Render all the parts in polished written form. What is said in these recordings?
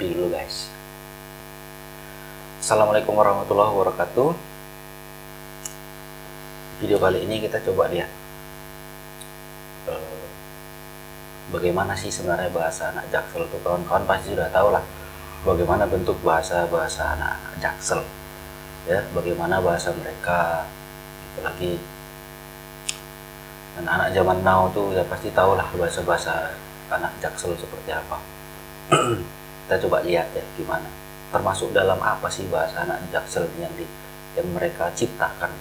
ngopi dulu guys. Assalamualaikum warahmatullahi wabarakatuh. Video kali ini kita coba lihat bagaimana sih sebenarnya bahasa anak Jaksel tuh. Kawan-kawan pasti sudah tahu lah bagaimana bentuk bahasa anak Jaksel ya, bagaimana bahasa mereka, apalagi anak-anak zaman now tuh ya pasti tahu lah bahasa anak Jaksel seperti apa. Kita coba lihat ya gimana, termasuk dalam apa sih bahasa anak Jaksel yang mereka ciptakan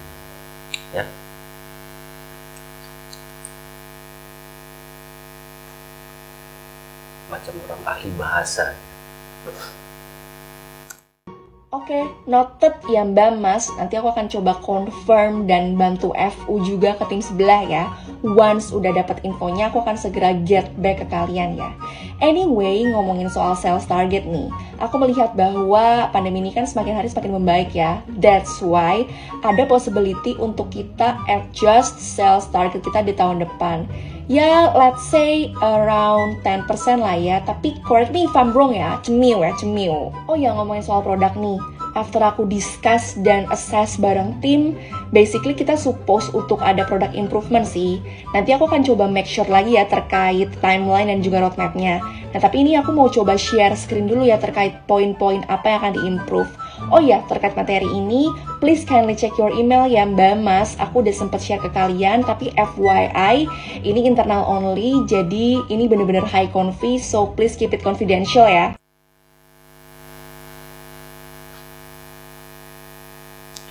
ya. Macam orang ahli bahasa. Oke, noted ya Mbak Mas. Nanti aku akan coba confirm dan bantu FU juga ke tim sebelah ya. Once udah dapat infonya, aku akan segera get back ke kalian ya. Anyway, ngomongin soal sales target nih. Aku melihat bahwa pandemi ini kan semakin hari semakin membaik ya. That's why ada possibility untuk kita adjust sales target kita di tahun depan. Ya, let's say around 10% lah ya. Tapi correct me if I'm wrong ya, cemil. Oh ya, ngomongin soal produk nih. After aku discuss dan assess bareng tim, basically kita suppose untuk ada product improvement sih. Nanti aku akan coba make sure lagi ya terkait timeline dan juga roadmapnya. Nah, tapi ini aku mau coba share screen dulu ya terkait poin-poin apa yang akan di-improve. Oh ya, terkait materi ini, please kindly check your email ya Mbak Mas. Aku udah sempet share ke kalian, tapi FYI, ini internal only, jadi ini bener-bener high confi, so please keep it confidential ya.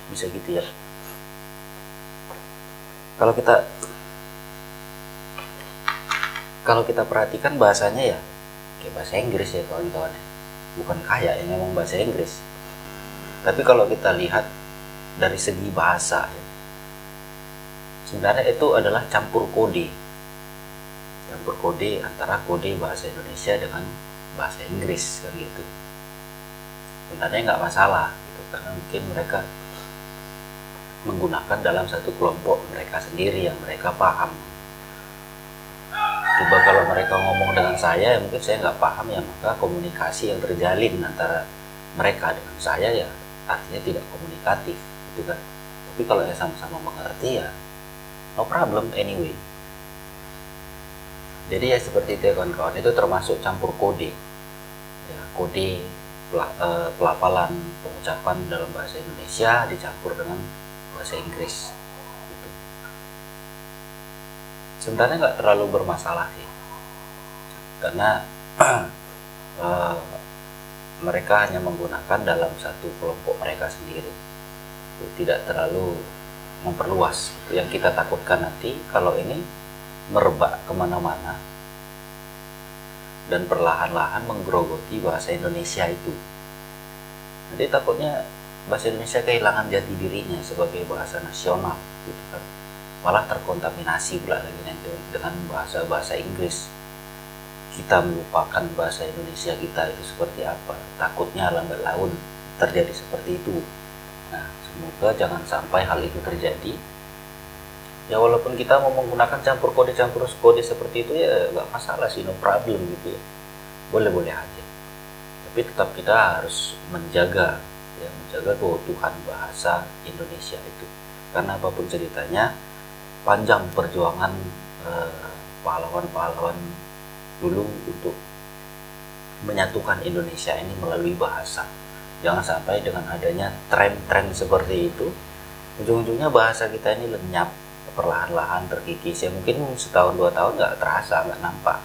Bisa gitu ya. Kalau kita perhatikan bahasanya ya kayak bahasa Inggris ya kawan-kawan. Bukan kayak ya, memang bahasa Inggris. Tapi kalau kita lihat dari segi bahasa ya, sebenarnya itu adalah campur kode antara kode bahasa Indonesia dengan bahasa Inggris kan gitu. Sebenarnya nggak masalah gitu, karena mungkin mereka menggunakan dalam satu kelompok mereka sendiri yang mereka paham. Coba kalau mereka ngomong dengan saya, ya mungkin saya nggak paham ya, maka komunikasi yang terjalin antara mereka dengan saya ya artinya tidak komunikatif gitu kan. Tapi kalau ya sama-sama mengerti ya no problem anyway. Jadi ya seperti itu ya kawan-kawan, itu termasuk campur kode ya, kode pelafalan pengucapan dalam bahasa Indonesia dicampur dengan bahasa Inggris gitu. Sebenarnya nggak terlalu bermasalah sih, karena mereka hanya menggunakan dalam satu kelompok mereka sendiri, tidak terlalu memperluas. Yang kita takutkan nanti kalau ini merebak kemana-mana dan perlahan-lahan menggerogoti bahasa Indonesia itu, nanti takutnya bahasa Indonesia kehilangan jati dirinya sebagai bahasa nasional gitu kan. Malah terkontaminasi pula lagi nanti dengan bahasa Inggris. Kita melupakan bahasa Indonesia kita itu seperti apa. Takutnya lambat laun terjadi seperti itu. Nah, semoga jangan sampai hal itu terjadi. Ya walaupun kita mau menggunakan campur kode seperti itu ya nggak masalah sih, no problem gitu ya. Boleh-boleh aja. Tapi tetap kita harus menjaga keutuhan bahasa Indonesia itu, karena apapun ceritanya panjang perjuangan pahlawan-pahlawan dulu untuk menyatukan Indonesia ini melalui bahasa. Jangan sampai dengan adanya tren-tren seperti itu ujung-ujungnya bahasa kita ini lenyap, perlahan-lahan terkikis ya. Mungkin setahun 2 tahun nggak terasa, nggak nampak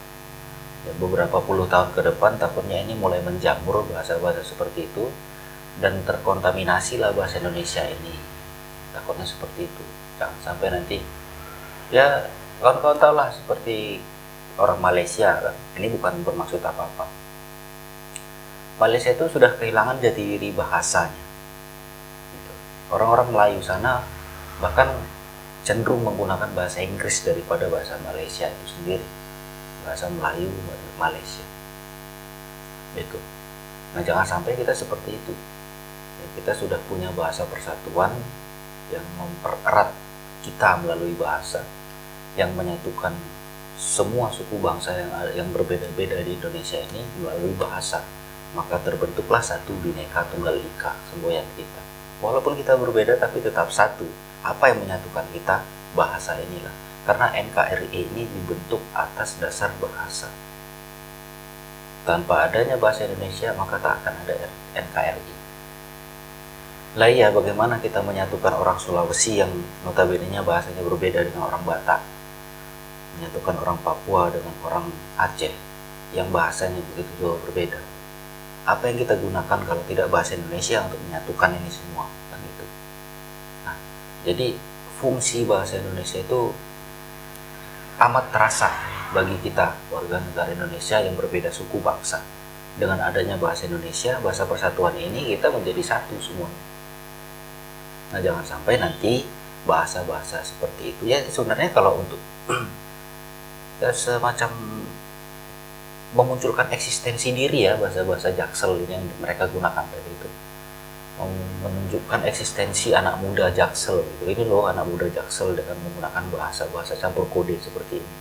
ya, beberapa puluh tahun ke depan takutnya ini mulai menjamur bahasa-bahasa seperti itu dan terkontaminasi lah bahasa Indonesia ini. Takutnya seperti itu. Jangan sampai nanti ya kawan-kawan tahu lah seperti orang Malaysia kan. Ini bukan bermaksud apa-apa. Malaysia itu sudah kehilangan jati diri bahasanya. Gitu. Orang-orang Melayu sana bahkan cenderung menggunakan bahasa Inggris daripada bahasa Malaysia itu sendiri. Bahasa Melayu Malaysia. Gitu. Nah, jangan sampai kita seperti itu. Kita sudah punya bahasa persatuan yang mempererat kita melalui bahasa, yang menyatukan semua suku bangsa yang berbeda-beda di Indonesia ini melalui bahasa. maka terbentuklah satu Bhinneka Tunggal Ika, semboyan kita. Walaupun kita berbeda tapi tetap satu. Apa yang menyatukan kita? Bahasa inilah. Karena NKRI ini dibentuk atas dasar bahasa. Tanpa adanya bahasa Indonesia maka tak akan ada NKRI. Lah iya, bagaimana kita menyatukan orang Sulawesi yang notabene-nya bahasanya berbeda dengan orang Batak, menyatukan orang Papua dengan orang Aceh yang bahasanya begitu jauh berbeda. Apa yang kita gunakan kalau tidak bahasa Indonesia untuk menyatukan ini semua, kan itu. Nah, jadi fungsi bahasa Indonesia itu amat terasa bagi kita warga negara Indonesia yang berbeda suku bangsa. Dengan adanya bahasa Indonesia, bahasa persatuan ini, kita menjadi satu semua. Nah, jangan sampai nanti bahasa-bahasa seperti itu ya sebenarnya kalau untuk ya semacam memunculkan eksistensi diri ya, bahasa-bahasa Jaksel yang mereka gunakan tadi itu menunjukkan eksistensi anak muda Jaksel gitu. Ini loh anak muda Jaksel dengan menggunakan bahasa-bahasa campur kode seperti ini.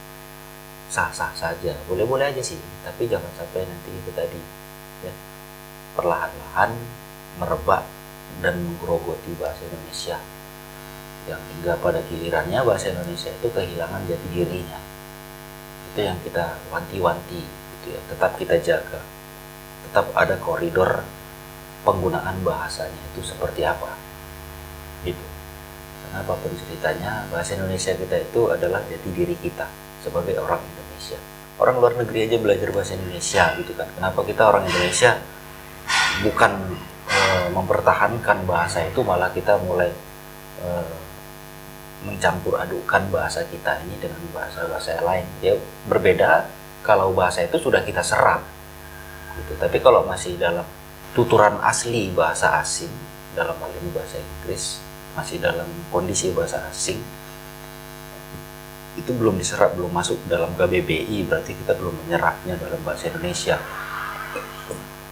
Sah-sah saja, boleh-boleh aja sih, tapi jangan sampai nanti itu tadi ya perlahan-lahan merebak dan menggerogoti bahasa Indonesia yang hingga pada gilirannya bahasa Indonesia itu kehilangan jati dirinya. Itu yang kita wanti-wanti gitu ya, tetap kita jaga, tetap ada koridor penggunaan bahasanya itu seperti apa gitu. Karena apapun ceritanya, bahasa Indonesia kita itu adalah jati diri kita sebagai orang Indonesia. Orang luar negeri aja belajar bahasa Indonesia gitu kan, kenapa kita orang Indonesia bukan mempertahankan bahasa itu, malah kita mulai mencampur adukan bahasa kita ini dengan bahasa-bahasa lain. Ya berbeda kalau bahasa itu sudah kita serap gitu. Tapi kalau masih dalam tuturan asli bahasa asing, dalam hal ini bahasa Inggris, masih dalam kondisi bahasa asing, itu belum diserap, belum masuk dalam KBBI, berarti kita belum menyerapnya dalam bahasa Indonesia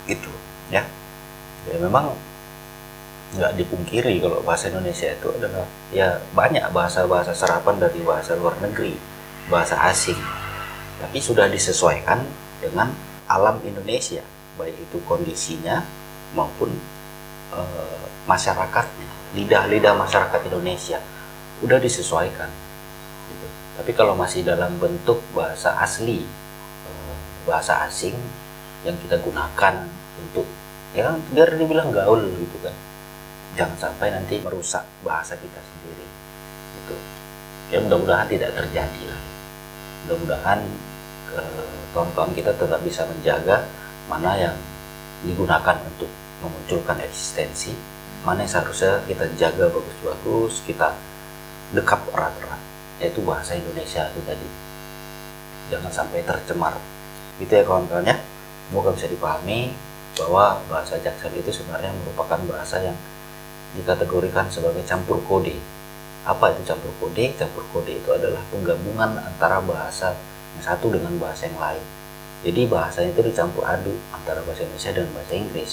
gitu ya. Ya memang nggak dipungkiri kalau bahasa Indonesia itu adalah ya banyak bahasa-bahasa serapan dari bahasa luar negeri, bahasa asing, tapi sudah disesuaikan dengan alam Indonesia, baik itu kondisinya maupun masyarakatnya, lidah-lidah masyarakat Indonesia udah disesuaikan gitu. Tapi kalau masih dalam bentuk bahasa asli, bahasa asing yang kita gunakan untuk ya biar dibilang gaul gitu kan, jangan sampai nanti merusak bahasa kita sendiri gitu. Ya mudah-mudahan tidak terjadi lah. Mudah-mudahan kawan-kawan kita tetap bisa menjaga mana yang digunakan untuk memunculkan eksistensi, mana yang seharusnya kita jaga bagus-bagus, kita dekap erat-erat, yaitu bahasa Indonesia itu tadi. Jangan sampai tercemar. Gitu ya kawan-kawan ya. Semoga bisa dipahami bahwa bahasa Jaksel itu sebenarnya merupakan bahasa yang dikategorikan sebagai campur kode. Apa itu campur kode? Campur kode itu adalah penggabungan antara bahasa yang satu dengan bahasa yang lain. Jadi bahasanya itu dicampur aduk antara bahasa Indonesia dan bahasa Inggris.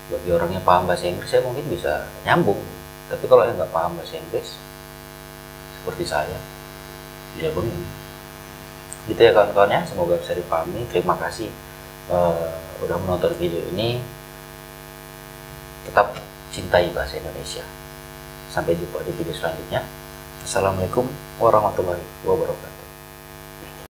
Bagi orang yang paham bahasa Inggris ya mungkin bisa nyambung. Tapi kalau yang nggak paham bahasa Inggris, seperti saya, dia bingung. Gitu ya kawan-kawan ya, semoga bisa dipahami. Terima kasih udah menonton video ini. Tetap cintai bahasa Indonesia. Sampai jumpa di video selanjutnya. Assalamualaikum warahmatullahi wabarakatuh.